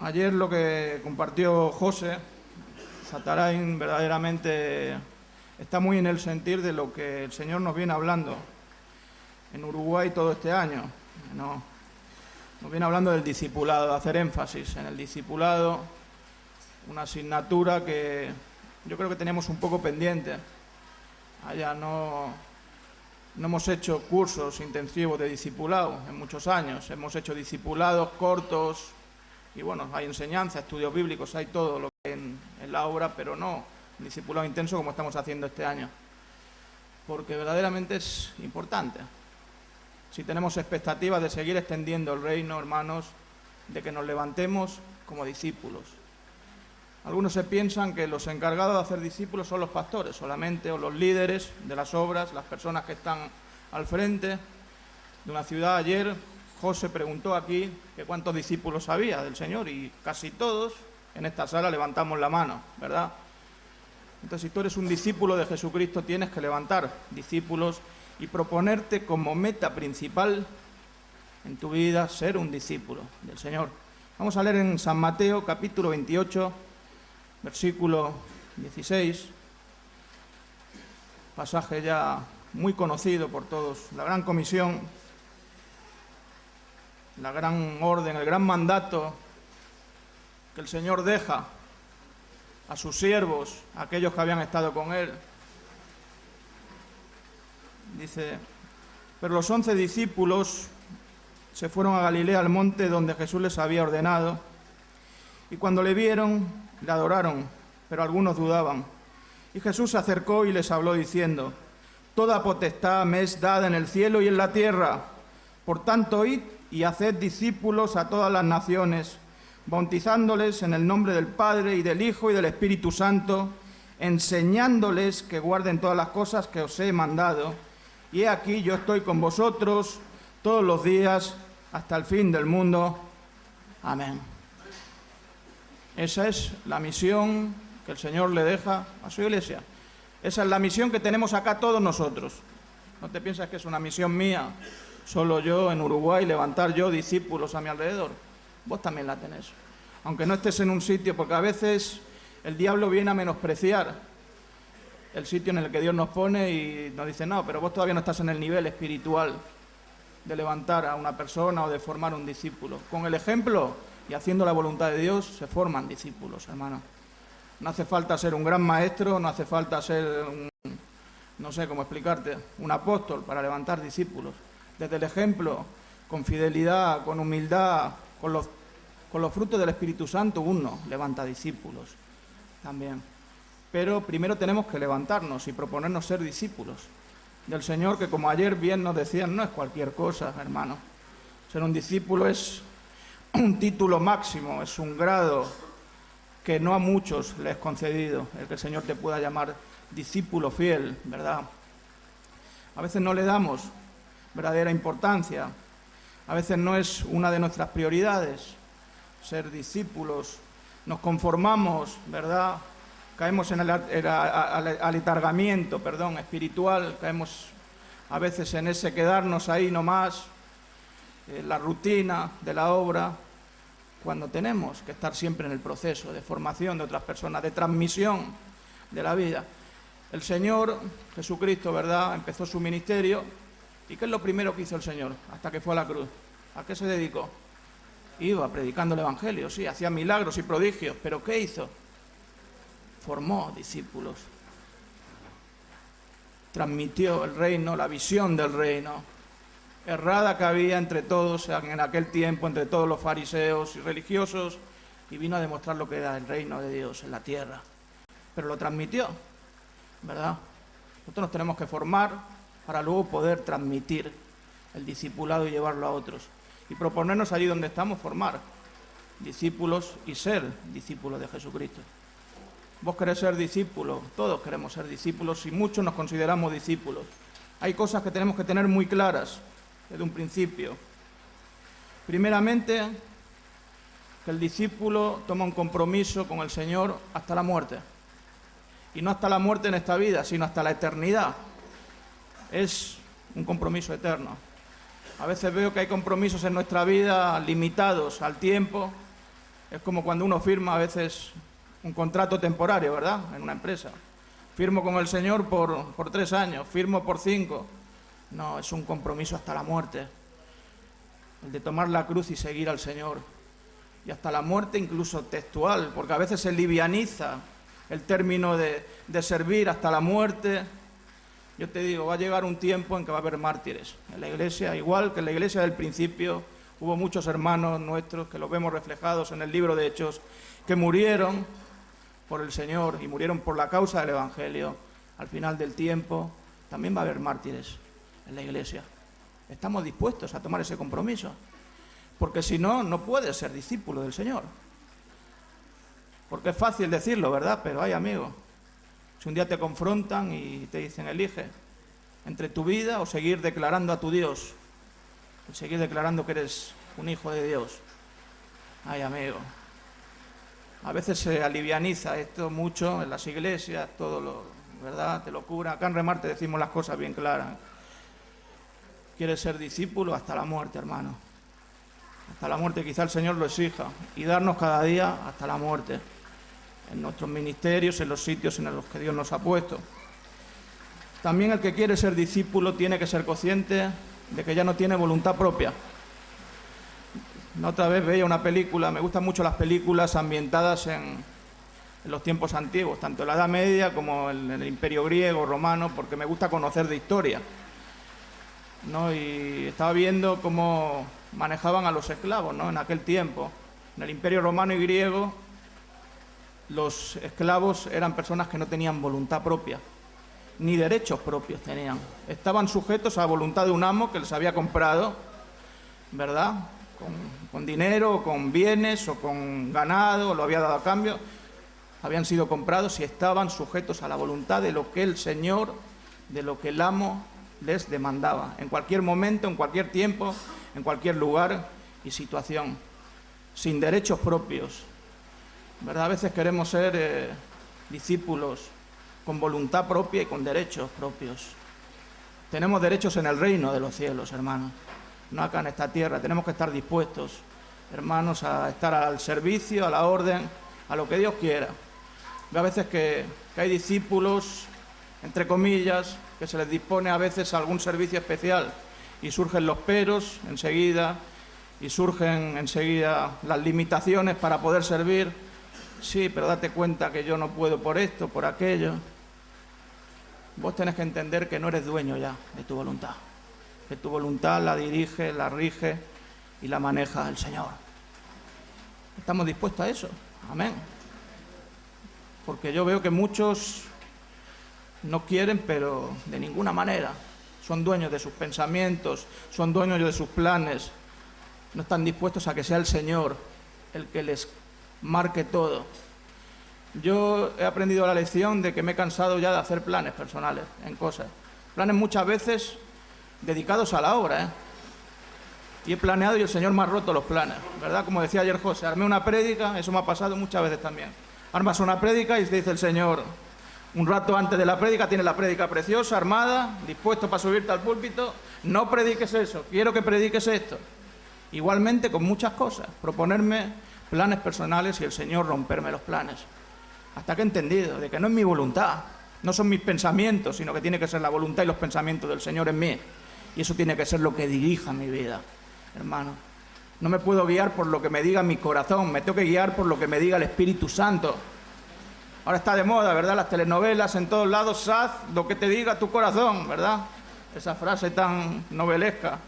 Ayer lo que compartió José Zatarain verdaderamente está muy en el sentir de lo que el Señor nos viene hablando en Uruguay todo este año, ¿no? Nos viene hablando del discipulado, de hacer énfasis en el discipulado, una asignatura que yo creo que teníamos un poco pendiente. Allá no hemos hecho cursos intensivos de discipulado en muchos años, hemos hecho discipulados cortos y bueno, hay enseñanza, estudios bíblicos, hay todo lo que hay en la obra, pero no un discipulado intenso como estamos haciendo este año, porque verdaderamente es importante. Si tenemos expectativas de seguir extendiendo el reino, hermanos, de que nos levantemos como discípulos. Algunos se piensan que los encargados de hacer discípulos son los pastores solamente, o los líderes de las obras, las personas que están al frente de una ciudad. Ayer José preguntó aquí que cuántos discípulos había del Señor y casi todos en esta sala levantamos la mano, ¿verdad? Entonces, si tú eres un discípulo de Jesucristo, tienes que levantar discípulos y proponerte como meta principal en tu vida ser un discípulo del Señor. Vamos a leer en San Mateo, capítulo 28, versículo 16, pasaje ya muy conocido por todos, la gran comisión, la gran orden, el gran mandato que el Señor deja a sus siervos, a aquellos que habían estado con Él. Dice, pero los 11 discípulos se fueron a Galilea, al monte donde Jesús les había ordenado, y cuando le vieron, le adoraron, pero algunos dudaban. Y Jesús se acercó y les habló diciendo, toda potestad me es dada en el cielo y en la tierra. Por tanto, id y haced discípulos a todas las naciones, bautizándoles en el nombre del Padre y del Hijo y del Espíritu Santo, enseñándoles que guarden todas las cosas que os he mandado. Y he aquí, yo estoy con vosotros todos los días hasta el fin del mundo. Amén. Esa es la misión que el Señor le deja a su iglesia. Esa es la misión que tenemos acá todos nosotros. No te piensas que es una misión mía, solo yo en Uruguay, levantar yo discípulos a mi alrededor. Vos también la tenés. Aunque no estés en un sitio, porque a veces el diablo viene a menospreciar el sitio en el que Dios nos pone y nos dice, no, pero vos todavía no estás en el nivel espiritual de levantar a una persona o de formar un discípulo. Con el ejemplo y haciendo la voluntad de Dios se forman discípulos, hermano. No hace falta ser un gran maestro, no hace falta ser no sé cómo explicarte, un apóstol para levantar discípulos. Desde el ejemplo, con fidelidad, con humildad, con los frutos del Espíritu Santo, uno levanta discípulos también. Pero primero tenemos que levantarnos y proponernos ser discípulos del Señor, que como ayer bien nos decían, no es cualquier cosa, hermano. Ser un discípulo es un título máximo, es un grado que no a muchos les es concedido, el que el Señor te pueda llamar discípulo fiel, ¿verdad? A veces no le damos verdadera importancia, a veces no es una de nuestras prioridades ser discípulos, nos conformamos, ¿verdad? Caemos en el aletargamiento, espiritual, caemos a veces en ese quedarnos ahí nomás, la rutina de la obra, cuando tenemos que estar siempre en el proceso de formación de otras personas, de transmisión de la vida. El Señor Jesucristo, ¿verdad?, empezó su ministerio, ¿y qué es lo primero que hizo el Señor hasta que fue a la cruz? ¿A qué se dedicó? Iba predicando el Evangelio, sí, hacía milagros y prodigios, pero ¿qué hizo? Formó discípulos, transmitió el reino, la visión del reino, errada que había entre todos en aquel tiempo, entre todos los fariseos y religiosos, y vino a demostrar lo que era el reino de Dios en la tierra. Pero lo transmitió, ¿verdad? Nosotros nos tenemos que formar para luego poder transmitir el discipulado y llevarlo a otros. Y proponernos allí donde estamos formar discípulos y ser discípulos de Jesucristo. Vos querés ser discípulo, todos queremos ser discípulos y muchos nos consideramos discípulos. Hay cosas que tenemos que tener muy claras desde un principio. Primeramente, que el discípulo toma un compromiso con el Señor hasta la muerte. Y no hasta la muerte en esta vida, sino hasta la eternidad. Es un compromiso eterno. A veces veo que hay compromisos en nuestra vida limitados al tiempo, Es como cuando uno firma a veces un contrato temporario, ¿verdad?, en una empresa. Firmo con el Señor por 3 años, firmo por 5. No, es un compromiso hasta la muerte. El de tomar la cruz y seguir al Señor. Y hasta la muerte incluso textual, porque a veces se livianiza el término de servir hasta la muerte. Yo te digo, va a llegar un tiempo en que va a haber mártires. En la iglesia, igual que en la iglesia del principio, hubo muchos hermanos nuestros que los vemos reflejados en el libro de Hechos, que murieron por el Señor y murieron por la causa del Evangelio. Al final del tiempo también va a haber mártires en la iglesia. Estamos dispuestos a tomar ese compromiso, porque si no, no puedes ser discípulo del Señor. Porque es fácil decirlo, ¿verdad? Pero ay, amigo, si un día te confrontan y te dicen, elige entre tu vida o seguir declarando a tu Dios, seguir declarando que eres un hijo de Dios. Ay, amigo, a veces se alivianiza esto mucho en las iglesias, todo lo, ¿verdad?, te lo cura. Acá en Remar te decimos las cosas bien claras. Quieres ser discípulo hasta la muerte, hermano. Hasta la muerte, quizá el Señor lo exija, y darnos cada día hasta la muerte, en nuestros ministerios, en los sitios en los que Dios nos ha puesto. También el que quiere ser discípulo tiene que ser consciente de que ya no tiene voluntad propia. Otra vez veía una película, me gustan mucho las películas ambientadas en los tiempos antiguos, tanto en la Edad Media como en el Imperio griego, romano, porque me gusta conocer de historia, ¿no? Y estaba viendo cómo manejaban a los esclavos, ¿no?, en aquel tiempo. En el Imperio romano y griego, los esclavos eran personas que no tenían voluntad propia, ni derechos propios tenían. Estaban sujetos a la voluntad de un amo que les había comprado, ¿verdad?, con dinero, o con bienes, o con ganado, o lo había dado a cambio. Habían sido comprados y estaban sujetos a la voluntad de lo que el Señor, de lo que el amo les demandaba, en cualquier momento, en cualquier tiempo, en cualquier lugar y situación, sin derechos propios, ¿verdad? A veces queremos ser discípulos con voluntad propia y con derechos propios. Tenemos derechos en el reino de los cielos, hermanos, no acá en esta tierra. Tenemos que estar dispuestos, hermanos, a estar al servicio, a la orden, a lo que Dios quiera. Veo a veces que hay discípulos, entre comillas, que se les dispone a veces algún servicio especial y surgen los peros enseguida, y surgen enseguida las limitaciones para poder servir. Sí, pero date cuenta que yo no puedo por esto, por aquello. Vos tenés que entender que no eres dueño ya de tu voluntad, que tu voluntad la dirige, la rige y la maneja el Señor. ¿Estamos dispuestos a eso? Amén. Porque yo veo que muchos no quieren, pero de ninguna manera. Son dueños de sus pensamientos, son dueños de sus planes. No están dispuestos a que sea el Señor el que les marque todo. Yo he aprendido la lección de que me he cansado ya de hacer planes personales en cosas. Planes muchas veces dedicados a la obra, ¿eh? Y he planeado y el Señor me ha roto los planes, ¿verdad? Como decía ayer José, armé una prédica, eso me ha pasado muchas veces también. Armas una prédica y te dice el Señor, un rato antes de la prédica, tienes la prédica preciosa, armada, dispuesto para subirte al púlpito, no prediques eso, quiero que prediques esto. Igualmente con muchas cosas, proponerme planes personales y el Señor romperme los planes. Hasta que he entendido de que no es mi voluntad, no son mis pensamientos, sino que tiene que ser la voluntad y los pensamientos del Señor en mí. Y eso tiene que ser lo que dirija mi vida, hermano. No me puedo guiar por lo que me diga mi corazón, me tengo que guiar por lo que me diga el Espíritu Santo. Ahora está de moda, ¿verdad? Las telenovelas en todos lados, haz lo que te diga tu corazón, ¿verdad? Esa frase tan novelesca,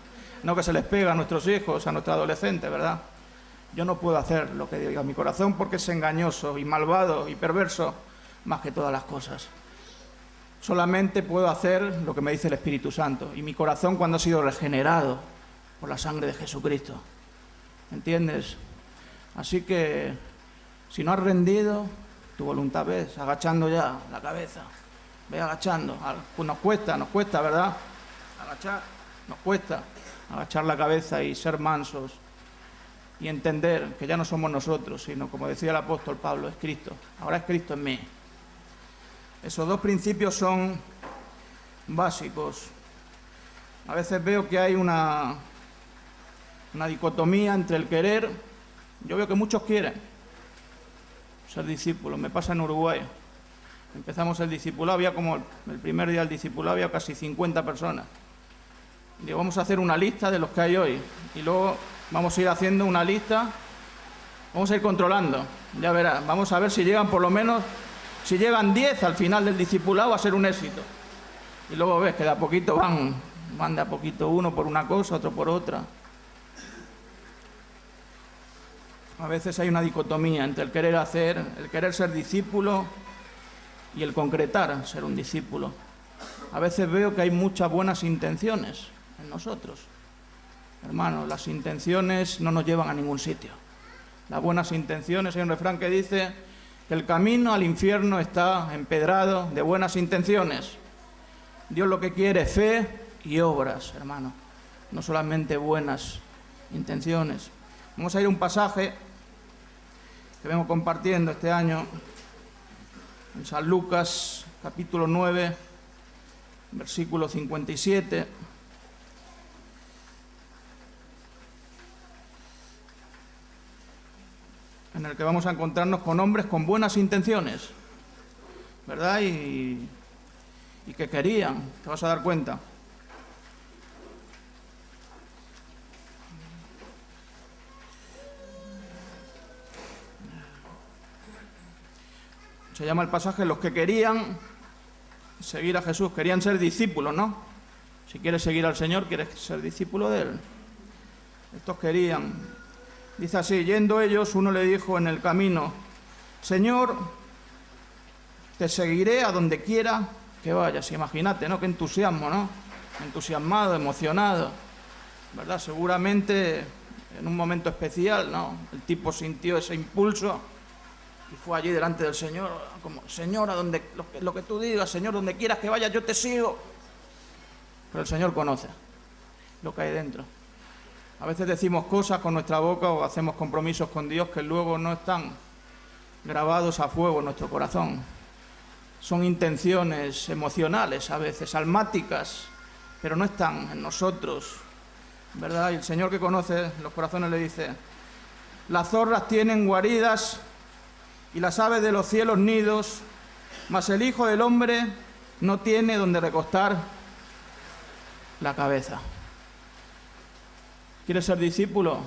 no, que se les pega a nuestros hijos, a nuestros adolescentes, ¿verdad? Yo no puedo hacer lo que diga mi corazón porque es engañoso y malvado y perverso más que todas las cosas. Solamente puedo hacer lo que me dice el Espíritu Santo y mi corazón cuando ha sido regenerado por la sangre de Jesucristo. ¿Entiendes? Así que si no has rendido tu voluntad, ves, agachando ya la cabeza. Ve agachando. Pues nos cuesta, ¿verdad? Agachar, nos cuesta agachar la cabeza y ser mansos y entender que ya no somos nosotros, sino, como decía el apóstol Pablo, es Cristo. Ahora es Cristo en mí. Esos dos principios son básicos. A veces veo que hay una dicotomía entre el querer. Yo veo que muchos quieren, ser discípulo. Me pasa en Uruguay. Empezamos el discipulado, había como el primer día del discipulado había casi 50 personas. Digo, vamos a hacer una lista de los que hay hoy y luego vamos a ir haciendo una lista, vamos a ir controlando, ya verás, vamos a ver si llegan por lo menos, si llegan 10 al final del discipulado va a ser un éxito. Y luego ves que de a poquito van de a poquito, uno por una cosa, otro por otra. A veces hay una dicotomía entre el querer hacer, el querer ser discípulo y el concretar ser un discípulo. A veces veo que hay muchas buenas intenciones en nosotros. Hermanos, las intenciones no nos llevan a ningún sitio. Las buenas intenciones, hay un refrán que dice que el camino al infierno está empedrado de buenas intenciones. Dios lo que quiere es fe y obras, hermanos, no solamente buenas intenciones. Vamos a ir a un pasaje que vengo compartiendo este año en San Lucas, capítulo 9, versículo 57. En el que vamos a encontrarnos con hombres con buenas intenciones, ¿verdad? Y que querían, te vas a dar cuenta. Se llama el pasaje los que querían seguir a Jesús, querían ser discípulos, ¿no? Si quieres seguir al Señor, quieres ser discípulo de Él. Estos querían. Dice así, yendo ellos, uno le dijo en el camino, Señor, te seguiré a donde quiera que vayas. Imagínate, ¿no? Qué entusiasmo, ¿no? Entusiasmado, emocionado, ¿verdad? Seguramente en un momento especial, ¿no? El tipo sintió ese impulso y fue allí delante del Señor, como, Señor, a donde, lo que tú digas, Señor, donde quieras que vayas, yo te sigo. Pero el Señor conoce lo que hay dentro. A veces decimos cosas con nuestra boca o hacemos compromisos con Dios que luego no están grabados a fuego en nuestro corazón. Son intenciones emocionales a veces, almáticas, pero no están en nosotros, ¿verdad? Y el Señor que conoce los corazones le dice, las zorras tienen guaridas y las aves de los cielos nidos, mas el Hijo del Hombre no tiene donde recostar la cabeza. ¿Quieres ser discípulo?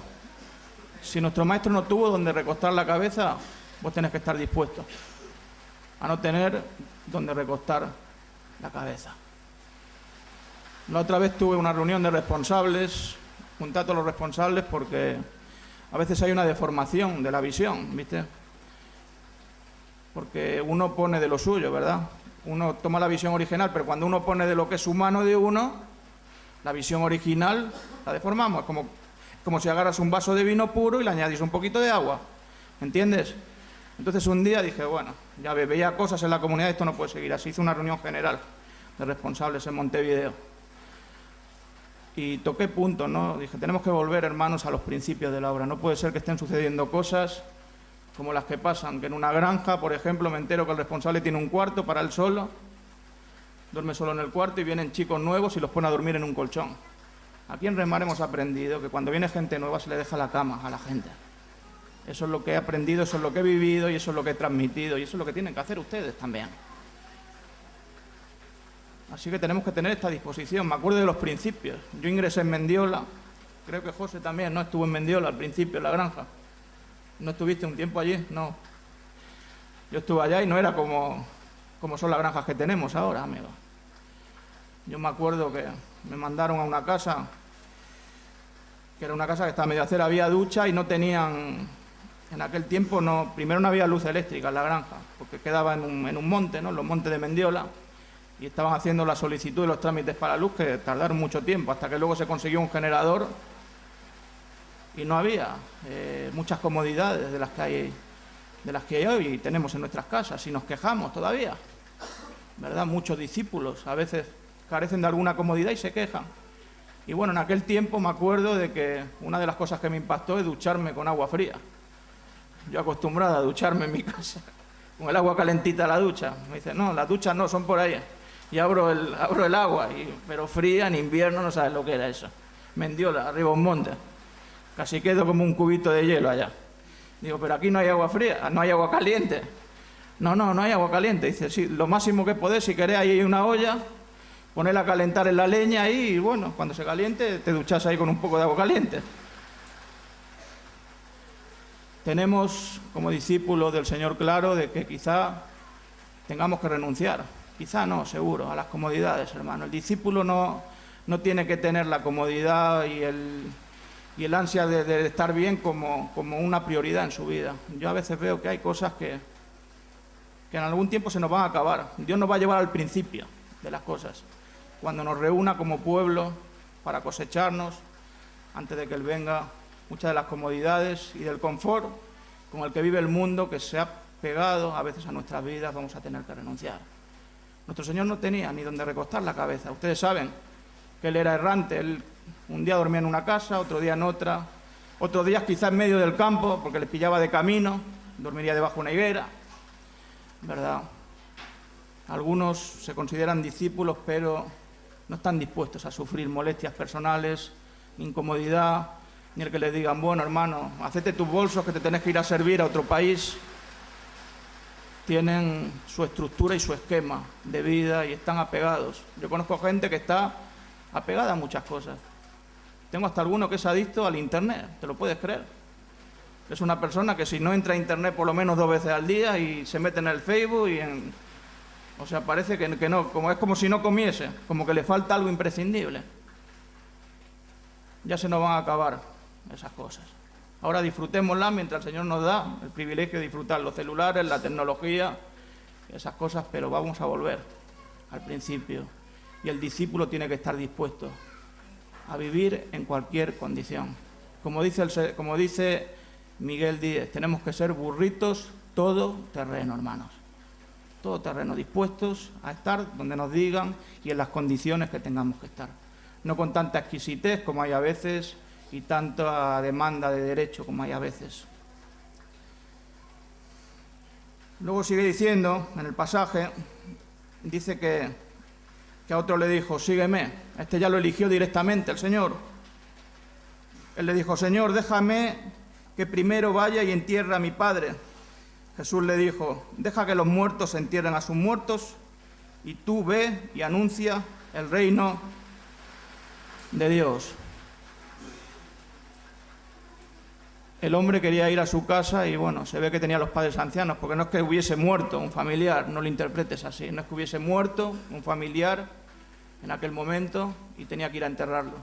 Si nuestro Maestro no tuvo donde recostar la cabeza, vos tenés que estar dispuesto a no tener donde recostar la cabeza. La otra vez tuve una reunión de responsables, junté a todos los responsables porque a veces hay una deformación de la visión, ¿viste? Porque uno pone de lo suyo, ¿verdad? Uno toma la visión original, pero cuando uno pone de lo que es humano de uno, la visión original la deformamos. Es como si agarras un vaso de vino puro y le añadís un poquito de agua. ¿Entiendes? Entonces un día dije, bueno, ya veía cosas en la comunidad, esto no puede seguir así. Hice una reunión general de responsables en Montevideo. Y toqué puntos, ¿no? Dije, tenemos que volver, hermanos, a los principios de la obra. No puede ser que estén sucediendo cosas como las que pasan, que en una granja, por ejemplo, me entero que el responsable tiene un cuarto para él solo, duerme solo en el cuarto y vienen chicos nuevos y los pone a dormir en un colchón. Aquí en Remar hemos aprendido que cuando viene gente nueva se le deja la cama a la gente. Eso es lo que he aprendido, eso es lo que he vivido y eso es lo que he transmitido y eso es lo que tienen que hacer ustedes también. Así que tenemos que tener esta disposición. Me acuerdo de los principios. Yo ingresé en Mendiola, creo que José también, ¿no? Estuvo en Mendiola al principio, en la granja. ¿No estuviste un tiempo allí? No. Yo estuve allá y no era como son las granjas que tenemos ahora, amigo. Yo me acuerdo que me mandaron a una casa, que era una casa que estaba medio a hacer, había ducha y no tenían, en aquel tiempo, primero no había luz eléctrica en la granja, porque quedaba en un monte, ¿no? En los montes de Mendiola, y estaban haciendo la solicitud y los trámites para la luz, que tardaron mucho tiempo, hasta que luego se consiguió un generador, y no había muchas comodidades de las que hay hoy y tenemos en nuestras casas, y nos quejamos todavía, ¿verdad? Muchos discípulos a veces carecen de alguna comodidad y se quejan. Y bueno, en aquel tiempo me acuerdo de que una de las cosas que me impactó es ducharme con agua fría. Yo acostumbrado a ducharme en mi casa, con el agua calentita a la ducha. Me dice, no, las duchas no, son por ahí. Y abro el agua, pero fría, en invierno, no sabes lo que era eso. Mendiola, arriba un monte. Casi quedo como un cubito de hielo allá. Digo, pero aquí no hay agua fría, no hay agua caliente. No hay agua caliente. Dice, sí, lo máximo que podés, si querés, ahí hay una olla, ponerla a calentar en la leña ahí y bueno, cuando se caliente te duchas ahí con un poco de agua caliente. Tenemos como discípulos del Señor claro de que quizá tengamos que renunciar. Quizá no, seguro, a las comodidades, hermano. El discípulo no tiene que tener la comodidad y el ansia de estar bien como una prioridad en su vida. Yo a veces veo que hay cosas que en algún tiempo se nos van a acabar. Dios nos va a llevar al principio de las cosas, cuando nos reúna como pueblo para cosecharnos, antes de que Él venga. Muchas de las comodidades y del confort con el que vive el mundo, que se ha pegado a veces a nuestras vidas, vamos a tener que renunciar. Nuestro Señor no tenía ni donde recostar la cabeza. Ustedes saben que Él era errante. Él un día dormía en una casa, otro día en otra, otros días quizás en medio del campo, porque les pillaba de camino, dormiría debajo de una higuera, ¿verdad? Algunos se consideran discípulos, pero no están dispuestos a sufrir molestias personales, incomodidad, ni el que les digan, bueno, hermano, hacete tus bolsos que te tenés que ir a servir a otro país. Tienen su estructura y su esquema de vida y están apegados. Yo conozco gente que está apegada a muchas cosas. Tengo hasta alguno que es adicto al Internet, ¿te lo puedes creer? Es una persona que si no entra a Internet por lo menos 2 veces al día y se mete en el Facebook y en... O sea, parece que no, es como si no comiese, como que le falta algo imprescindible. Ya se nos van a acabar esas cosas. Ahora disfrutémoslas mientras el Señor nos da el privilegio de disfrutar los celulares, la tecnología, esas cosas, pero vamos a volver al principio. Y el discípulo tiene que estar dispuesto a vivir en cualquier condición. Como dice Miguel Díez, tenemos que ser burritos todo terreno, hermanos. Todo terreno, dispuestos a estar donde nos digan y en las condiciones que tengamos que estar. No con tanta exquisitez como hay a veces y tanta demanda de derecho como hay a veces. Luego sigue diciendo, en el pasaje, dice que a otro le dijo, sígueme. Este ya lo eligió directamente el Señor. Él le dijo, Señor, déjame que primero vaya y entierre a mi padre. Jesús le dijo, deja que los muertos entierren a sus muertos y tú ve y anuncia el reino de Dios. El hombre quería ir a su casa y bueno, se ve que tenía los padres ancianos, porque no es que hubiese muerto un familiar, no lo interpretes así, no es que hubiese muerto un familiar en aquel momento y tenía que ir a enterrarlo.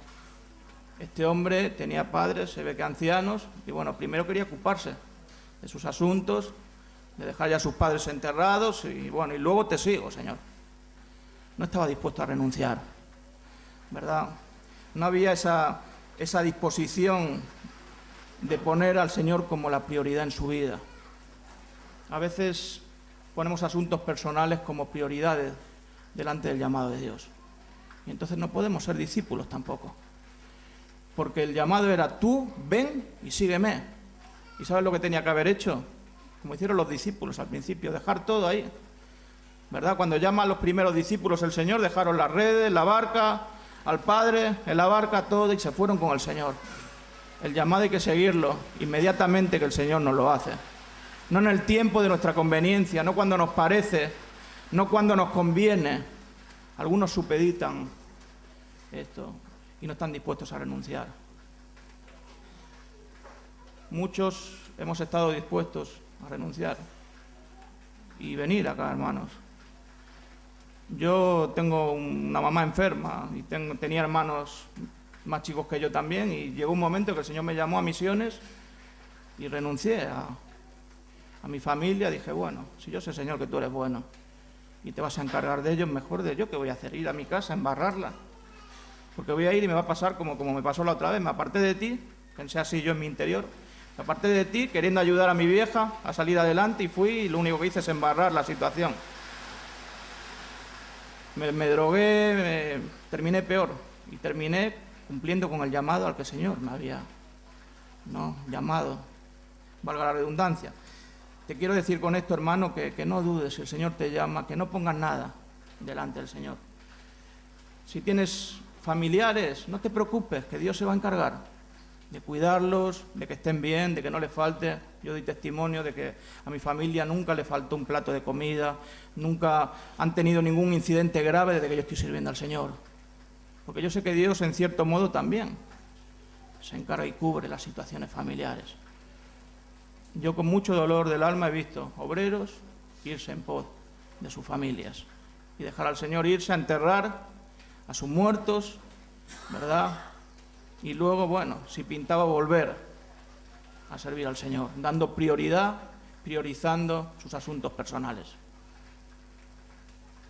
Este hombre tenía padres, se ve que ancianos, y bueno, primero quería ocuparse de sus asuntos, de dejar ya a sus padres enterrados y bueno, y luego te sigo, Señor. No estaba dispuesto a renunciar, ¿verdad? No había esa disposición de poner al Señor como la prioridad en su vida. A veces ponemos asuntos personales como prioridades delante del llamado de Dios. Y entonces no podemos ser discípulos tampoco. Porque el llamado era tú, ven y sígueme. ¿Y sabes lo que tenía que haber hecho? Como hicieron los discípulos al principio, dejar todo ahí. ¿Verdad? Cuando llama a los primeros discípulos el Señor, dejaron las redes, la barca, al Padre, en la barca, todo, y se fueron con el Señor. El llamado hay que seguirlo inmediatamente que el Señor nos lo hace. No en el tiempo de nuestra conveniencia, no cuando nos parece, no cuando nos conviene. Algunos supeditan esto y no están dispuestos a renunciar. Muchos hemos estado dispuestos a renunciar y venir acá, hermanos. Yo tengo una mamá enferma y tenía hermanos más chicos que yo también, y llegó un momento que el Señor me llamó a misiones y renuncié a mi familia. Dije, bueno, si yo sé, Señor, que tú eres bueno y te vas a encargar de ellos, mejor de yo, ¿qué voy a hacer? Ir a mi casa, embarrarla, porque voy a ir y me va a pasar como me pasó la otra vez. Me aparté de ti, pensé así yo en mi interior, me aparté de ti queriendo ayudar a mi vieja a salir adelante y fui, y lo único que hice es embarrar la situación. Me drogué, terminé peor y terminé cumpliendo con el llamado al que el Señor me había llamado, valga la redundancia. Te quiero decir con esto, hermano, que no dudes si el Señor te llama, que no pongas nada delante del Señor. Si tienes familiares, no te preocupes, que Dios se va a encargar. de cuidarlos, de que estén bien, de que no les falte. Yo doy testimonio de que a mi familia nunca le faltó un plato de comida, nunca han tenido ningún incidente grave desde que yo estoy sirviendo al Señor. Porque yo sé que Dios, en cierto modo, también se encarga y cubre las situaciones familiares. Yo con mucho dolor del alma he visto obreros irse en pos de sus familias y dejar al Señor irse a enterrar a sus muertos, ¿verdad? Y luego, bueno, si pintaba, volver a servir al Señor, dando prioridad, priorizando sus asuntos personales.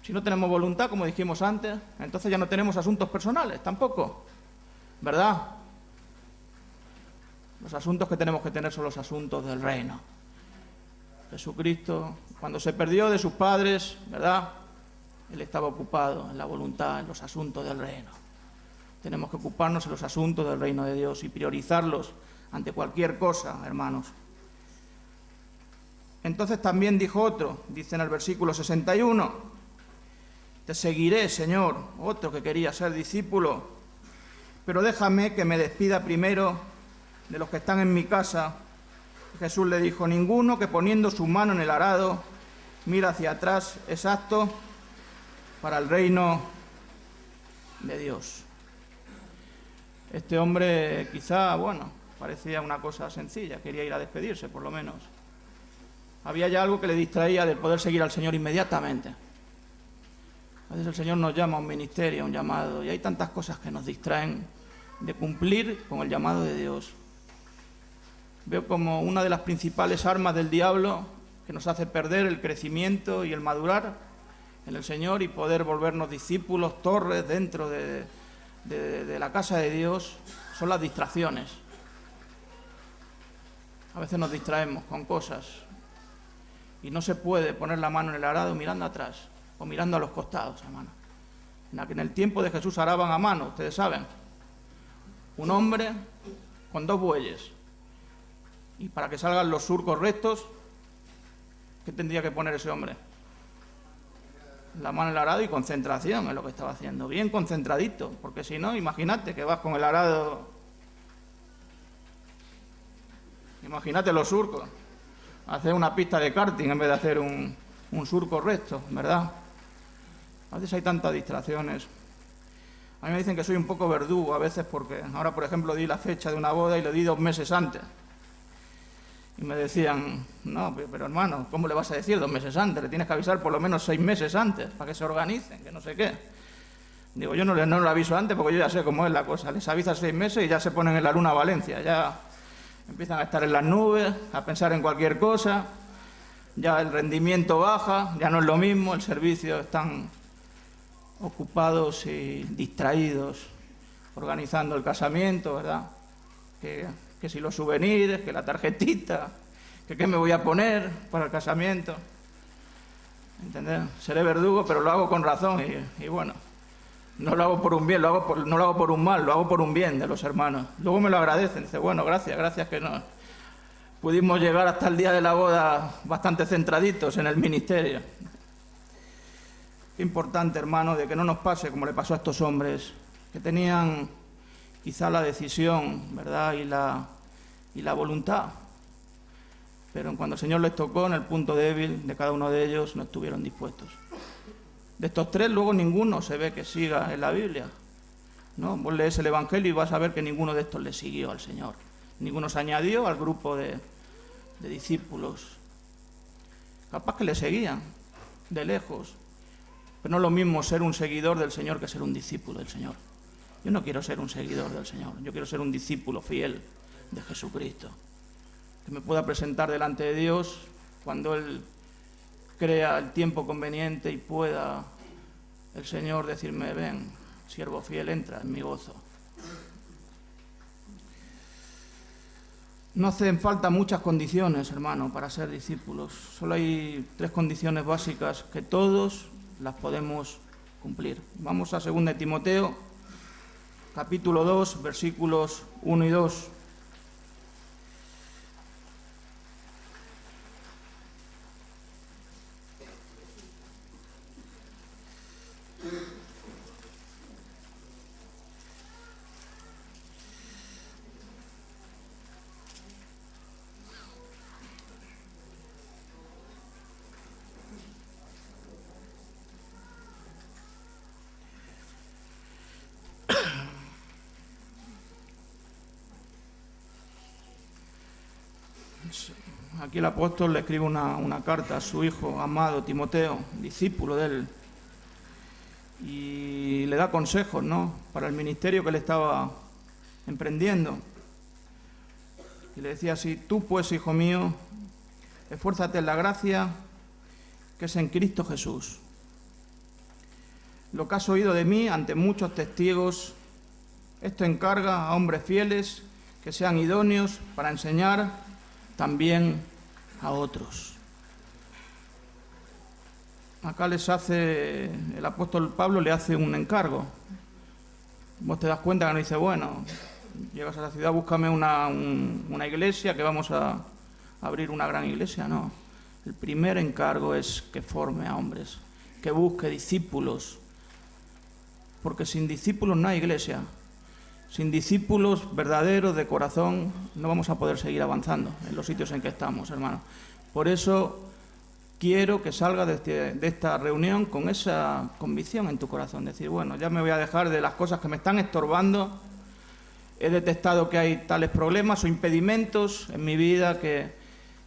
Si no tenemos voluntad, como dijimos antes, entonces ya no tenemos asuntos personales tampoco, ¿verdad? Los asuntos que tenemos que tener son los asuntos del reino. Jesucristo, cuando se perdió de sus padres, ¿verdad? Él estaba ocupado en la voluntad, en los asuntos del reino. Tenemos que ocuparnos en los asuntos del reino de Dios y priorizarlos ante cualquier cosa, hermanos. Entonces también dijo otro, dice en el versículo 61, te seguiré, Señor, otro que quería ser discípulo, pero déjame que me despida primero de los que están en mi casa. Jesús le dijo, ninguno que poniendo su mano en el arado mira hacia atrás es apto para el reino de Dios. Este hombre quizá, parecía una cosa sencilla, quería ir a despedirse por lo menos. Había ya algo que le distraía del poder seguir al Señor inmediatamente. A veces el Señor nos llama a un ministerio, a un llamado, y hay tantas cosas que nos distraen de cumplir con el llamado de Dios. Veo como una de las principales armas del diablo que nos hace perder el crecimiento y el madurar en el Señor y poder volvernos discípulos, torres dentro de la casa de Dios, son las distracciones. A veces nos distraemos con cosas y no se puede poner la mano en el arado mirando atrás o mirando a los costados, hermano. En el tiempo de Jesús araban a mano, ustedes saben. Un hombre con 2 bueyes. Y para que salgan los surcos rectos, ¿qué tendría que poner ese hombre? La mano en el arado y concentración es lo que estaba haciendo. Bien concentradito, porque si no, imagínate que vas con el arado. Imagínate los surcos. Hacer una pista de karting en vez de hacer un surco recto, ¿verdad? A veces hay tantas distracciones. A mí me dicen que soy un poco verdugo a veces porque ahora, por ejemplo, di la fecha de una boda y lo di 2 meses antes. Y me decían, no, pero hermano, ¿cómo le vas a decir 2 meses antes? Le tienes que avisar por lo menos 6 meses antes para que se organicen, que no sé qué. Digo, yo no lo aviso antes porque yo ya sé cómo es la cosa. Les avisas 6 meses y ya se ponen en la luna a Valencia. Ya empiezan a estar en las nubes, a pensar en cualquier cosa. Ya el rendimiento baja, ya no es lo mismo, el servicio están ocupados y distraídos organizando el casamiento, ¿verdad? Que si los souvenirs, que la tarjetita, que qué me voy a poner para el casamiento. ¿Entendés? Seré verdugo, pero lo hago con razón y bueno, no lo hago por un bien, no lo hago por un mal, lo hago por un bien de los hermanos. Luego me lo agradecen, dice, bueno, gracias que no. Pudimos llegar hasta el día de la boda bastante centraditos en el ministerio. Qué importante, hermano, de que no nos pase como le pasó a estos hombres, que tenían quizá la decisión, ¿verdad?, y la voluntad. Pero cuando el Señor les tocó en el punto débil de cada uno de ellos, no estuvieron dispuestos. De estos 3, luego ninguno se ve que siga en la Biblia, ¿no? Vos lees el Evangelio y vas a ver que ninguno de estos le siguió al Señor. Ninguno se añadió al grupo de discípulos. Capaz que le seguían, de lejos. Pero no es lo mismo ser un seguidor del Señor que ser un discípulo del Señor. Yo no quiero ser un seguidor del Señor, yo quiero ser un discípulo fiel de Jesucristo. Que me pueda presentar delante de Dios cuando Él crea el tiempo conveniente y pueda el Señor decirme, ven, siervo fiel, entra en mi gozo. No hacen falta muchas condiciones, hermano, para ser discípulos. Solo hay 3 condiciones básicas que todos las podemos cumplir. Vamos a 2 Timoteo, capítulo 2, versículos 1 y 2. Aquí el apóstol le escribe una carta a su hijo amado Timoteo, discípulo de él, y le da consejos, ¿no?, para el ministerio que él estaba emprendiendo. Y le decía así: tú pues, hijo mío, esfuérzate en la gracia que es en Cristo Jesús. Lo que has oído de mí ante muchos testigos, esto encarga a hombres fieles que sean idóneos para enseñar también a otros. Acá el apóstol Pablo le hace un encargo. Vos te das cuenta que no dice, bueno, llegas a la ciudad, búscame una iglesia, que vamos a abrir una gran iglesia. No, el primer encargo es que forme a hombres, que busque discípulos, porque sin discípulos no hay iglesia. Sin discípulos verdaderos de corazón no vamos a poder seguir avanzando en los sitios en que estamos, hermano. Por eso quiero que salgas de esta reunión con esa convicción en tu corazón. Decir, bueno, ya me voy a dejar de las cosas que me están estorbando. He detectado que hay tales problemas o impedimentos en mi vida que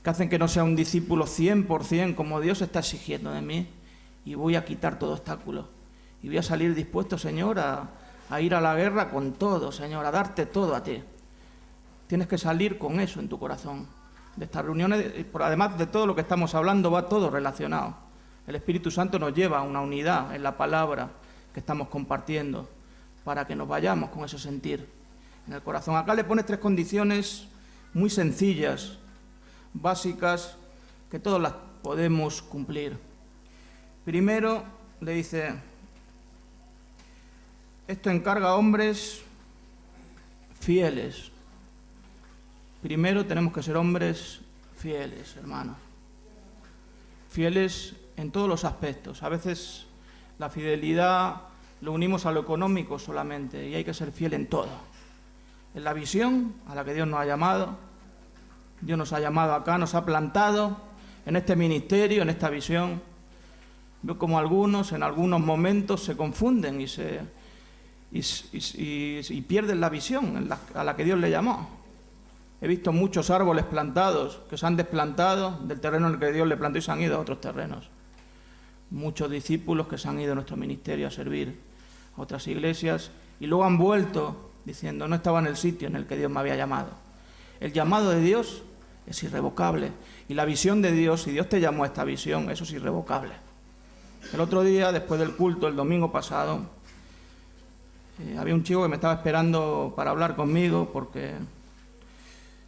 hacen que no sea un discípulo 100% como Dios está exigiendo de mí. Y voy a quitar todo obstáculo. Y voy a salir dispuesto, Señor, a ir a la guerra con todo, Señor, a darte todo a ti. Tienes que salir con eso en tu corazón. De estas reuniones, además de todo lo que estamos hablando, va todo relacionado. El Espíritu Santo nos lleva a una unidad en la palabra que estamos compartiendo para que nos vayamos con ese sentir en el corazón. Acá le pone 3 condiciones muy sencillas, básicas, que todas las podemos cumplir. Primero, le dice: esto encarga a hombres fieles. Primero tenemos que ser hombres fieles, hermanos. Fieles en todos los aspectos. A veces la fidelidad lo unimos a lo económico solamente, y hay que ser fiel en todo. En la visión a la que Dios nos ha llamado. Dios nos ha llamado acá, nos ha plantado en este ministerio, en esta visión. Veo como algunos en algunos momentos se confunden y pierden la visión a la que Dios le llamó. He visto muchos árboles plantados que se han desplantado del terreno en el que Dios le plantó y se han ido a otros terrenos. Muchos discípulos que se han ido a nuestro ministerio a servir a otras iglesias y luego han vuelto diciendo, no estaba en el sitio en el que Dios me había llamado. El llamado de Dios es irrevocable y la visión de Dios, si Dios te llamó a esta visión, eso es irrevocable. El otro día, después del culto, el domingo pasado, había un chico que me estaba esperando para hablar conmigo porque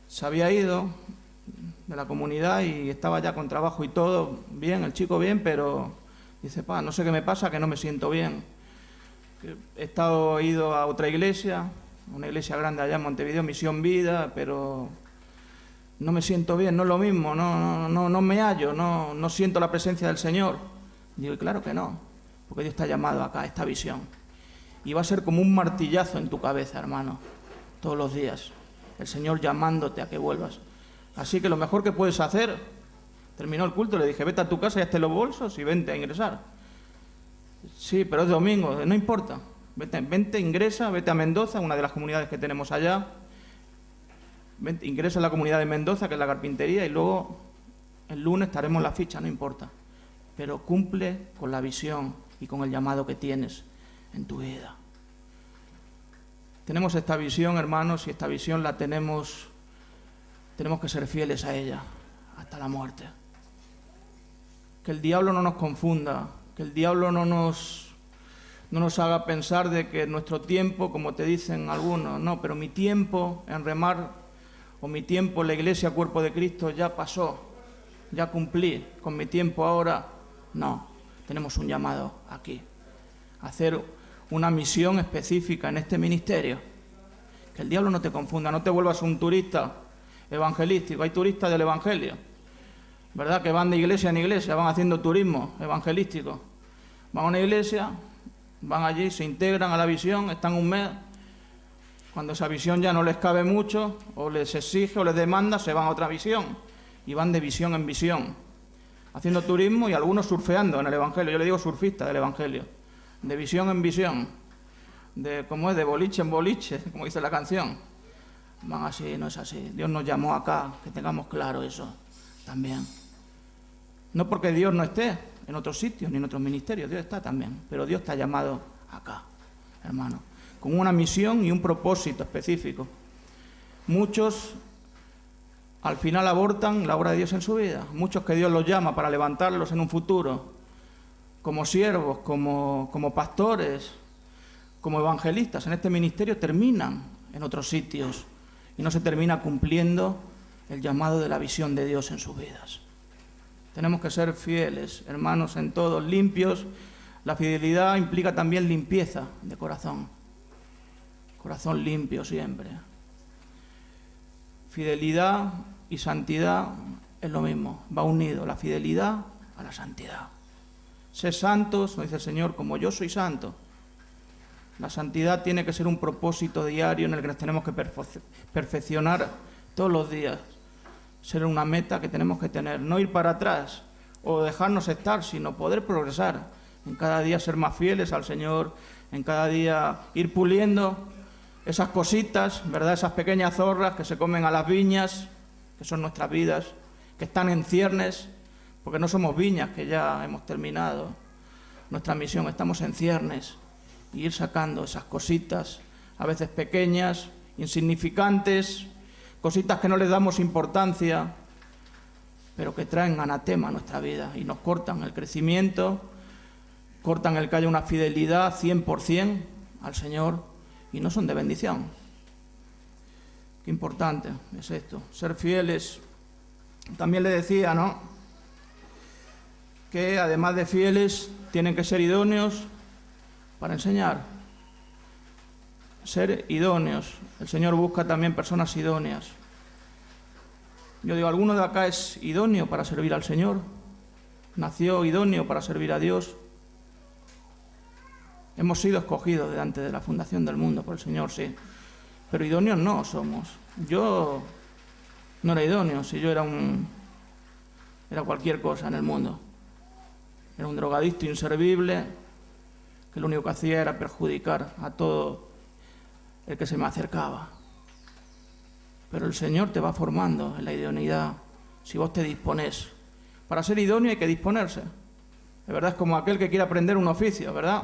se había ido de la comunidad y estaba ya con trabajo y todo bien, el chico bien, pero dice, no sé qué me pasa, que no me siento bien. He ido a otra iglesia, una iglesia grande allá en Montevideo, Misión Vida, pero no me siento bien, no es lo mismo, no me hallo, no siento la presencia del Señor. Digo, y claro que no, porque Dios te ha llamado acá, a esta visión. Y va a ser como un martillazo en tu cabeza, hermano, todos los días. El Señor llamándote a que vuelvas. Así que lo mejor que puedes hacer, terminó el culto, le dije, vete a tu casa y hazte los bolsos y vente a ingresar. Sí, pero es domingo, no importa. Vente, ingresa, vete a Mendoza, una de las comunidades que tenemos allá. Vente, ingresa a la comunidad de Mendoza, que es la carpintería, y luego el lunes estaremos en la ficha, no importa. Pero cumple con la visión y con el llamado que tienes en tu vida. Tenemos esta visión, hermanos, y esta visión la tenemos que ser fieles a ella hasta la muerte. Que el diablo no nos confunda, que el diablo no nos haga pensar de que nuestro tiempo, como te dicen algunos, no, pero mi tiempo en remar o mi tiempo en la iglesia, cuerpo de Cristo, ya pasó, ya cumplí con mi tiempo ahora. No, tenemos un llamado aquí, a hacer una misión específica en este ministerio. Que el diablo no te confunda, no te vuelvas un turista evangelístico. Hay turistas del evangelio, ¿verdad? Que van de iglesia en iglesia, van haciendo turismo evangelístico. Van a una iglesia, van allí, se integran a la visión, están un mes. Cuando esa visión ya no les cabe mucho, o les exige o les demanda, se van a otra visión. Y van de visión en visión, haciendo turismo y algunos surfeando en el evangelio. Yo le digo surfista del evangelio. De visión en visión, de boliche en boliche, como dice la canción. van así, no es así. Dios nos llamó acá, que tengamos claro eso también. No porque Dios no esté en otros sitios ni en otros ministerios, Dios está también, pero Dios te ha llamado acá, hermano, con una misión y un propósito específico. Muchos al final abortan la obra de Dios en su vida, muchos que Dios los llama para levantarlos en un futuro, como siervos, como pastores, como evangelistas en este ministerio, terminan en otros sitios y no se termina cumpliendo el llamado de la visión de Dios en sus vidas. Tenemos que ser fieles, hermanos, en todos, limpios. La fidelidad implica también limpieza de corazón. Corazón limpio siempre. Fidelidad y santidad es lo mismo, va unido la fidelidad a la santidad. Sed santos, nos dice el Señor, como yo soy santo. La santidad tiene que ser un propósito diario en el que nos tenemos que perfeccionar todos los días. Ser una meta que tenemos que tener, no ir para atrás o dejarnos estar, sino poder progresar. En cada día ser más fieles al Señor, en cada día ir puliendo esas cositas, ¿verdad? Esas pequeñas zorras que se comen a las viñas, que son nuestras vidas, que están en ciernes, porque no somos viñas, que ya hemos terminado nuestra misión, estamos en ciernes, y ir sacando esas cositas, a veces pequeñas, insignificantes, cositas que no les damos importancia, pero que traen anatema a nuestra vida y nos cortan el crecimiento, cortan el que haya una fidelidad 100% al Señor y no son de bendición. Qué importante es esto, ser fieles. También le decía, ¿no?, que además de fieles tienen que ser idóneos para enseñar. Ser idóneos. El Señor busca también personas idóneas. Yo digo, ¿alguno de acá es idóneo para servir al Señor? ¿Nació idóneo para servir a Dios? Hemos sido escogidos delante de la fundación del mundo por el Señor, sí. Pero idóneos no somos. Yo no era idóneo, si yo era cualquier cosa en el mundo. Era un drogadicto inservible que lo único que hacía era perjudicar a todo el que se me acercaba. Pero el Señor te va formando en la idoneidad si vos te disponés. Para ser idóneo hay que disponerse. De verdad es como aquel que quiere aprender un oficio, ¿verdad?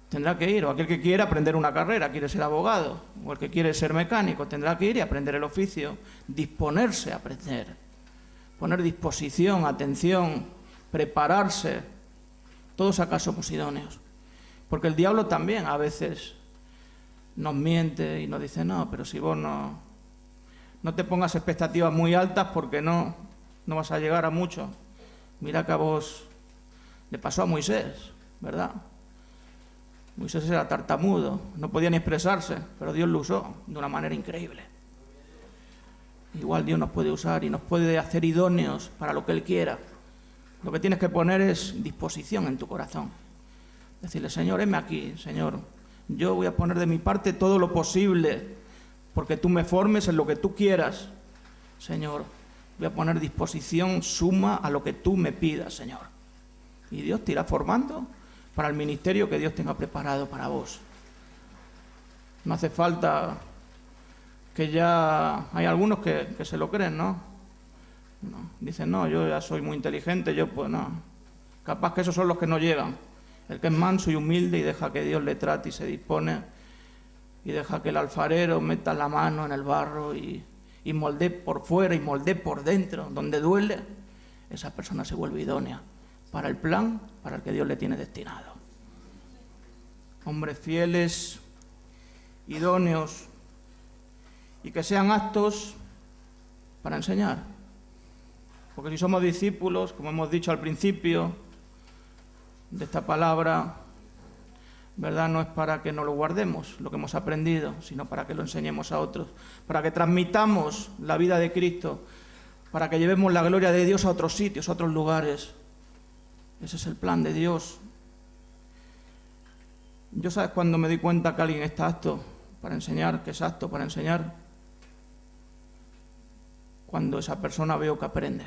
Tendrá que ir, o aquel que quiere aprender una carrera, quiere ser abogado, o el que quiere ser mecánico, tendrá que ir y aprender el oficio, disponerse a aprender, poner disposición, atención, prepararse. Todos acá somos idóneos. Porque el diablo también a veces nos miente y nos dice, no, pero si vos no te pongas expectativas muy altas porque no vas a llegar a mucho. Mira que a vos le pasó a Moisés, ¿verdad? Moisés era tartamudo, no podía ni expresarse, pero Dios lo usó de una manera increíble. Igual Dios nos puede usar y nos puede hacer idóneos para lo que Él quiera. Lo que tienes que poner es disposición en tu corazón. Decirle, Señor, heme aquí, Señor. Yo voy a poner de mi parte todo lo posible porque tú me formes en lo que tú quieras, Señor. Voy a poner disposición suma a lo que tú me pidas, Señor. Y Dios te irá formando para el ministerio que Dios tenga preparado para vos. No hace falta que ya... Hay algunos que se lo creen, ¿no? Dicen, no, yo ya soy muy inteligente, yo pues no. Capaz que esos son los que no llegan. El que es manso y humilde y deja que Dios le trate y se dispone y deja que el alfarero meta la mano en el barro y moldee por fuera y moldee por dentro, donde duele, esa persona se vuelve idónea para el plan para el que Dios le tiene destinado. Hombres fieles, idóneos y que sean aptos para enseñar. Porque si somos discípulos, como hemos dicho al principio de esta palabra, ¿verdad? No es para que nos lo guardemos, lo que hemos aprendido, sino para que lo enseñemos a otros, para que transmitamos la vida de Cristo, para que llevemos la gloria de Dios a otros sitios, a otros lugares. Ese es el plan de Dios. Yo, ¿sabes cuándo me doy cuenta que alguien está apto para enseñar, que es apto para enseñar? Cuando esa persona veo que aprende.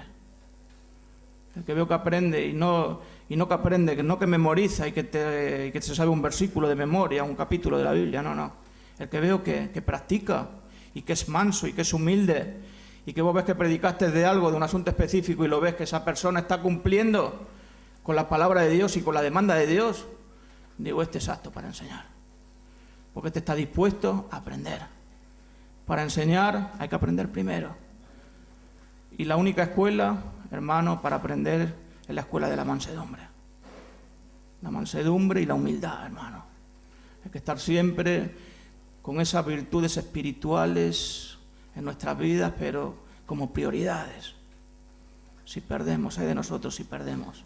El que veo que aprende y no que aprende, que no que memoriza y que se sabe un versículo de memoria, un capítulo de la Biblia, no. El que veo que practica y que es manso y que es humilde y que vos ves que predicaste de algo, de un asunto específico y lo ves que esa persona está cumpliendo con la palabra de Dios y con la demanda de Dios, digo, este es apto para enseñar. Porque este está dispuesto a aprender. Para enseñar hay que aprender primero. Y la única escuela, hermano, para aprender es la escuela de la mansedumbre. La mansedumbre y la humildad, hermano. Hay que estar siempre con esas virtudes espirituales en nuestras vidas, pero como prioridades. Si perdemos, hay de nosotros si perdemos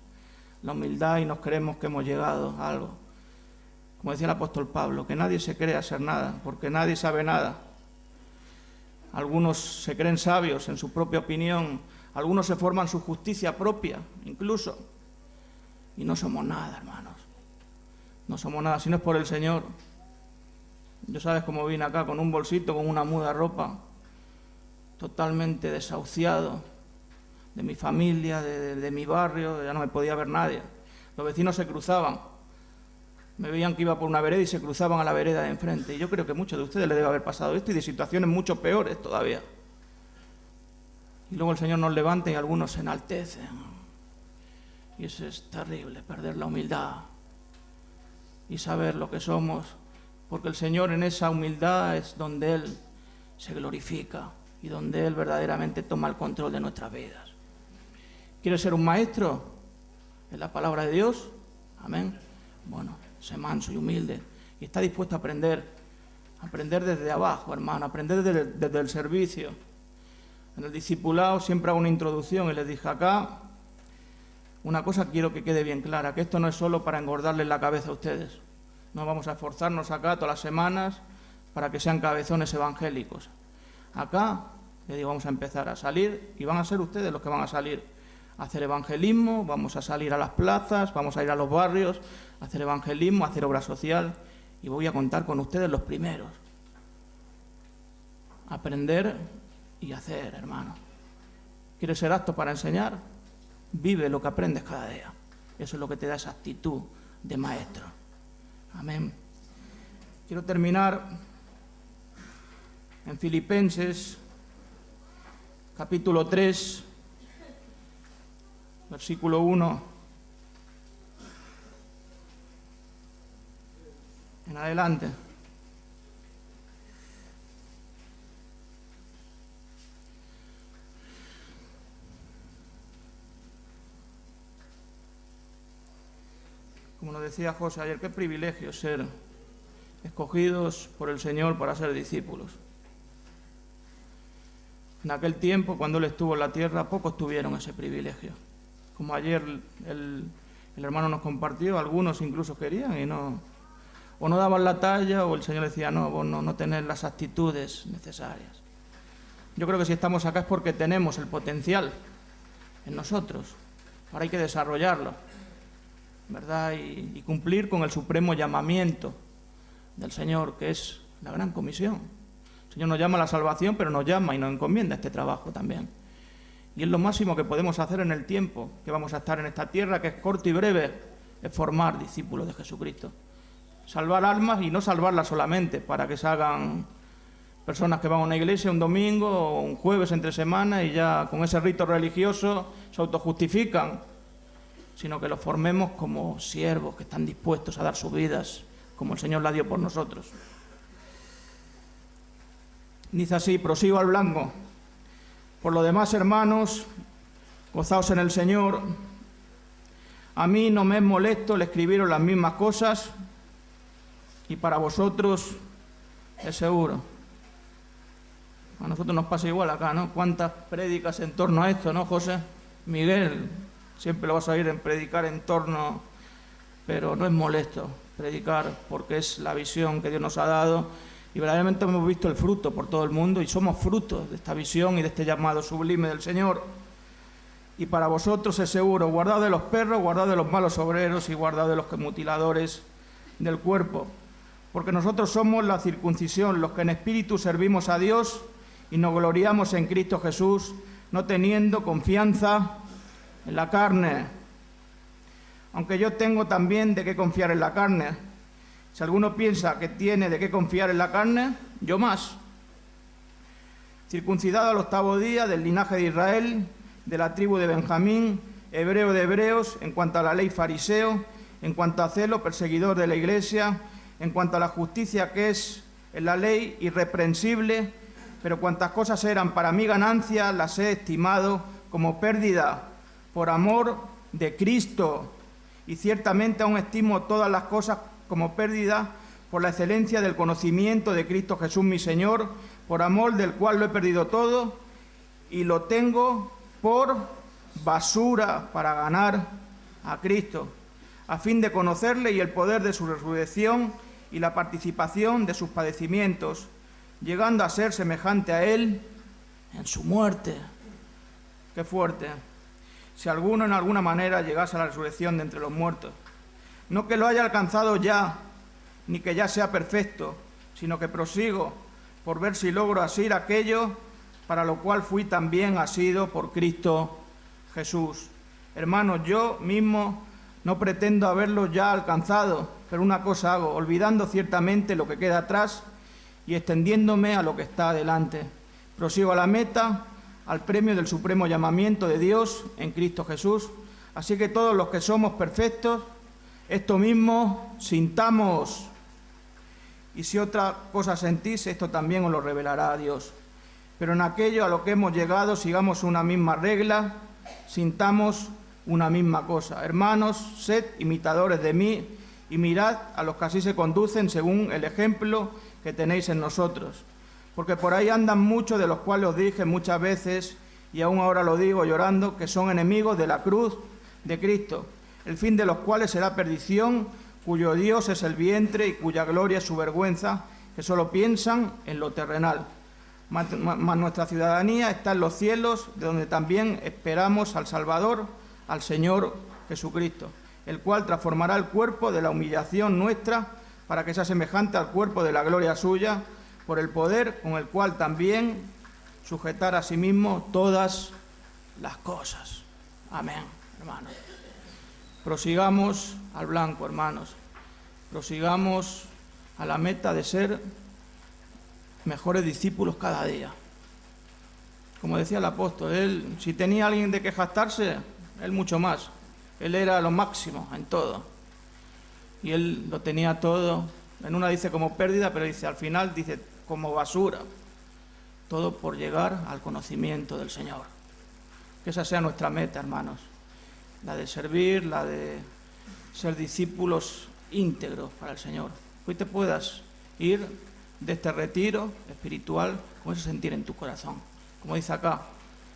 la humildad y nos creemos que hemos llegado a algo. Como decía el apóstol Pablo, que nadie se cree hacer nada, porque nadie sabe nada. Algunos se creen sabios en su propia opinión, algunos se forman su justicia propia, incluso. Y no somos nada, hermanos. No somos nada, si no es por el Señor. Yo sabes cómo vine acá, con un bolsito, con una muda de ropa, totalmente desahuciado de mi familia, de mi barrio, ya no me podía ver nadie. Los vecinos se cruzaban, me veían que iba por una vereda y se cruzaban a la vereda de enfrente. Y yo creo que a muchos de ustedes les debe haber pasado esto y de situaciones mucho peores todavía. Y luego el Señor nos levanta y algunos se enaltecen. Y eso es terrible, perder la humildad y saber lo que somos, porque el Señor en esa humildad es donde Él se glorifica y donde Él verdaderamente toma el control de nuestras vidas. ¿Quieres ser un maestro en la palabra de Dios? Amén. Bueno, sé manso y humilde y está dispuesto a aprender desde abajo, hermano, aprender desde el servicio. En el discipulado siempre hago una introducción y les dije acá, una cosa quiero que quede bien clara, que esto no es solo para engordarles la cabeza a ustedes. No vamos a esforzarnos acá todas las semanas para que sean cabezones evangélicos. Acá, le digo, vamos a empezar a salir y van a ser ustedes los que van a salir a hacer evangelismo, vamos a salir a las plazas, vamos a ir a los barrios, a hacer evangelismo, a hacer obra social y voy a contar con ustedes los primeros. Aprender y hacer, hermano. ¿Quieres ser apto para enseñar? Vive lo que aprendes cada día. Eso es lo que te da esa actitud de maestro. Amén. Quiero terminar en Filipenses, capítulo 3, versículo 1 en adelante. Como nos decía José ayer, qué privilegio ser escogidos por el Señor para ser discípulos. En aquel tiempo, cuando Él estuvo en la tierra, pocos tuvieron ese privilegio. Como ayer el hermano nos compartió, algunos incluso querían y no daban la talla, o el Señor decía, no, vos no tenés las actitudes necesarias. Yo creo que si estamos acá es porque tenemos el potencial en nosotros. Ahora hay que desarrollarlo, ¿verdad? Y cumplir con el supremo llamamiento del Señor, que es la gran comisión. El Señor nos llama a la salvación, pero nos llama y nos encomienda este trabajo también. Y es lo máximo que podemos hacer en el tiempo que vamos a estar en esta tierra, que es corto y breve, es formar discípulos de Jesucristo. Salvar almas y no salvarlas solamente para que se hagan personas que van a una iglesia un domingo o un jueves entre semana y ya con ese rito religioso se autojustifican, sino que los formemos como siervos que están dispuestos a dar sus vidas como el Señor la dio por nosotros. Dice así, prosigo al blanco. Por lo demás, hermanos, gozaos en el Señor. A mí no me es molesto el escribiros las mismas cosas y para vosotros es seguro. A nosotros nos pasa igual acá, ¿no? ¿Cuántas prédicas en torno a esto, no, José? Miguel, siempre lo vas a oír en predicar en torno, pero no es molesto predicar porque es la visión que Dios nos ha dado y verdaderamente hemos visto el fruto por todo el mundo y somos frutos de esta visión y de este llamado sublime del Señor. Y para vosotros es seguro, guardad de los perros, guardad de los malos obreros y guardad de los mutiladores del cuerpo, porque nosotros somos la circuncisión, los que en espíritu servimos a Dios y nos gloriamos en Cristo Jesús, no teniendo confianza en la carne. Aunque yo tengo también de qué confiar en la carne, Si alguno piensa que tiene de qué confiar en la carne, yo más. Circuncidado al 8º día, del linaje de Israel, de la tribu de Benjamín, hebreo de hebreos, en cuanto a la ley fariseo, en cuanto a celo, perseguidor de la Iglesia, en cuanto a la justicia que es en la ley, irreprensible, pero cuantas cosas eran para mi ganancia, las he estimado como pérdida por amor de Cristo. Y ciertamente aún estimo todas las cosas como pérdida por la excelencia del conocimiento de Cristo Jesús mi Señor, por amor del cual lo he perdido todo y lo tengo por basura para ganar a Cristo, a fin de conocerle y el poder de su resurrección y la participación de sus padecimientos, llegando a ser semejante a Él en su muerte. ¡Qué fuerte! Si alguno en alguna manera llegase a la resurrección de entre los muertos, no que lo haya alcanzado ya, ni que ya sea perfecto, sino que prosigo por ver si logro asir aquello para lo cual fui también asido por Cristo Jesús. Hermanos, yo mismo no pretendo haberlo ya alcanzado, pero una cosa hago, olvidando ciertamente lo que queda atrás y extendiéndome a lo que está adelante. Prosigo a la meta, al premio del supremo llamamiento de Dios en Cristo Jesús. Así que todos los que somos perfectos, esto mismo sintamos. Y si otra cosa sentís, esto también os lo revelará Dios. Pero en aquello a lo que hemos llegado, sigamos una misma regla, sintamos una misma cosa. Hermanos, sed imitadores de mí y mirad a los que así se conducen según el ejemplo que tenéis en nosotros. Porque por ahí andan muchos, de los cuales os dije muchas veces, y aún ahora lo digo llorando, que son enemigos de la cruz de Cristo, el fin de los cuales será perdición, cuyo Dios es el vientre y cuya gloria es su vergüenza, que solo piensan en lo terrenal. Mas nuestra ciudadanía está en los cielos, de donde también esperamos al Salvador, al Señor Jesucristo, el cual transformará el cuerpo de la humillación nuestra para que sea semejante al cuerpo de la gloria suya, por el poder con el cual también sujetar a sí mismo todas las cosas. Amén, hermanos. Prosigamos al blanco, hermanos. Prosigamos a la meta de ser mejores discípulos cada día. Como decía el apóstol, él, si tenía alguien de que jactarse, él mucho más. Él era lo máximo en todo. Y él lo tenía todo. En una dice como pérdida, pero dice al final dice como basura. Todo por llegar al conocimiento del Señor. Que esa sea nuestra meta, hermanos. La de servir, la de ser discípulos íntegros para el Señor. Hoy te puedas ir de este retiro espiritual con ese sentir en tu corazón. Como dice acá,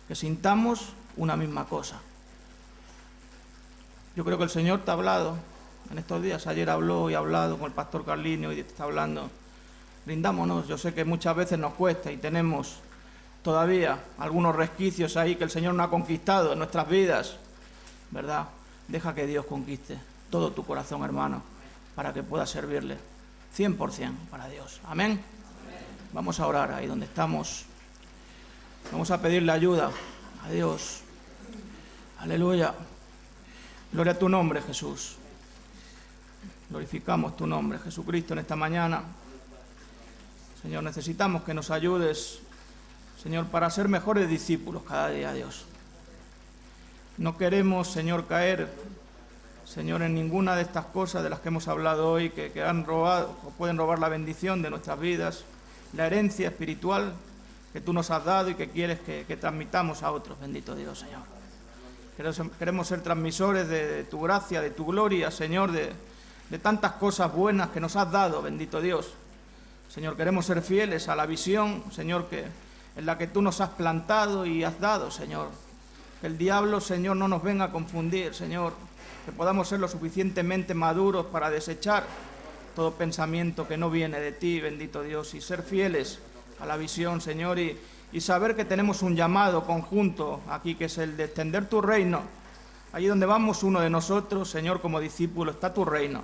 que sintamos una misma cosa. Yo creo que el Señor te ha hablado en estos días. Ayer habló y ha hablado con el pastor Carlinio y te está hablando. Rindámonos. Yo sé que muchas veces nos cuesta y tenemos todavía algunos resquicios ahí que el Señor no ha conquistado en nuestras vidas, ¿verdad? Deja que Dios conquiste todo tu corazón, hermano, para que puedas servirle 100% para Dios. Amén. Vamos a orar ahí donde estamos. Vamos a pedirle ayuda a Dios. Aleluya. Gloria a tu nombre, Jesús. Glorificamos tu nombre, Jesucristo, en esta mañana. Señor, necesitamos que nos ayudes, Señor, para ser mejores discípulos cada día, Dios. No queremos, Señor, caer, Señor, en ninguna de estas cosas de las que hemos hablado hoy, que han robado o pueden robar la bendición de nuestras vidas, la herencia espiritual que tú nos has dado y que quieres que transmitamos a otros. Bendito Dios, Señor. Queremos ser transmisores de tu gracia, de tu gloria, Señor, de tantas cosas buenas que nos has dado, bendito Dios. Señor, queremos ser fieles a la visión, Señor, en la que tú nos has plantado y has dado, Señor. Que el diablo, Señor, no nos venga a confundir, Señor. Que podamos ser lo suficientemente maduros para desechar todo pensamiento que no viene de ti, bendito Dios, y ser fieles a la visión, Señor, y saber que tenemos un llamado conjunto aquí, que es el de extender tu reino. Allí donde vamos uno de nosotros, Señor, como discípulo, está tu reino.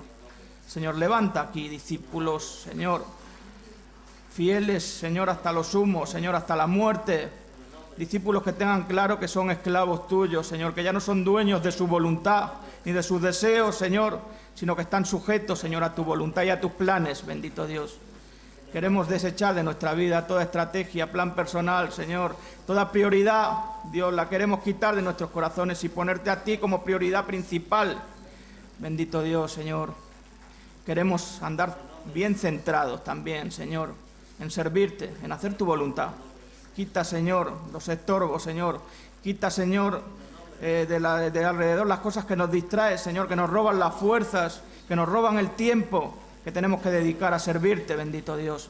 Señor, levanta aquí discípulos, Señor, fieles, Señor, hasta lo sumo, Señor, hasta la muerte. Discípulos que tengan claro que son esclavos tuyos, Señor, que ya no son dueños de su voluntad ni de sus deseos, Señor, sino que están sujetos, Señor, a tu voluntad y a tus planes, bendito Dios. Queremos desechar de nuestra vida toda estrategia, plan personal, Señor, toda prioridad, Dios, la queremos quitar de nuestros corazones y ponerte a ti como prioridad principal. Bendito Dios, Señor. Queremos andar bien centrados también, Señor, en servirte, en hacer tu voluntad. Quita, Señor, los estorbos, Señor. Quita, Señor, de alrededor las cosas que nos distraen, Señor, que nos roban las fuerzas, que nos roban el tiempo que tenemos que dedicar a servirte, bendito Dios.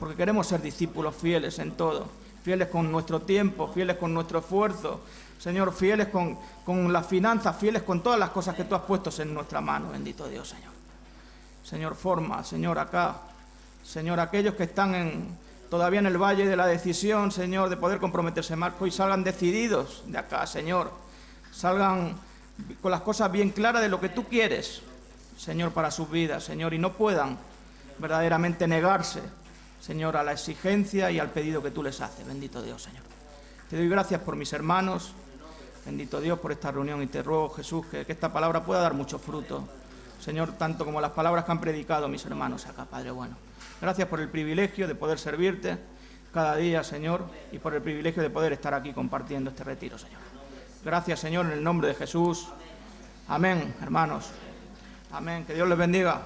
Porque queremos ser discípulos fieles en todo, fieles con nuestro tiempo, fieles con nuestro esfuerzo, Señor, fieles con las finanzas, fieles con todas las cosas que tú has puesto en nuestra mano, bendito Dios, Señor. Señor, forma, Señor, acá, Señor, aquellos que están todavía en el valle de la decisión, Señor, de poder comprometerse más, hoy salgan decididos de acá, Señor, salgan con las cosas bien claras de lo que tú quieres, Señor, para sus vidas, Señor, y no puedan verdaderamente negarse, Señor, a la exigencia y al pedido que tú les haces. Bendito Dios, Señor. Te doy gracias por mis hermanos, bendito Dios, por esta reunión, y te ruego, Jesús, que esta palabra pueda dar mucho fruto, Señor, tanto como las palabras que han predicado mis hermanos acá, Padre bueno. Gracias por el privilegio de poder servirte cada día, Señor, y por el privilegio de poder estar aquí compartiendo este retiro, Señor. Gracias, Señor, en el nombre de Jesús. Amén, hermanos. Amén. Que Dios les bendiga.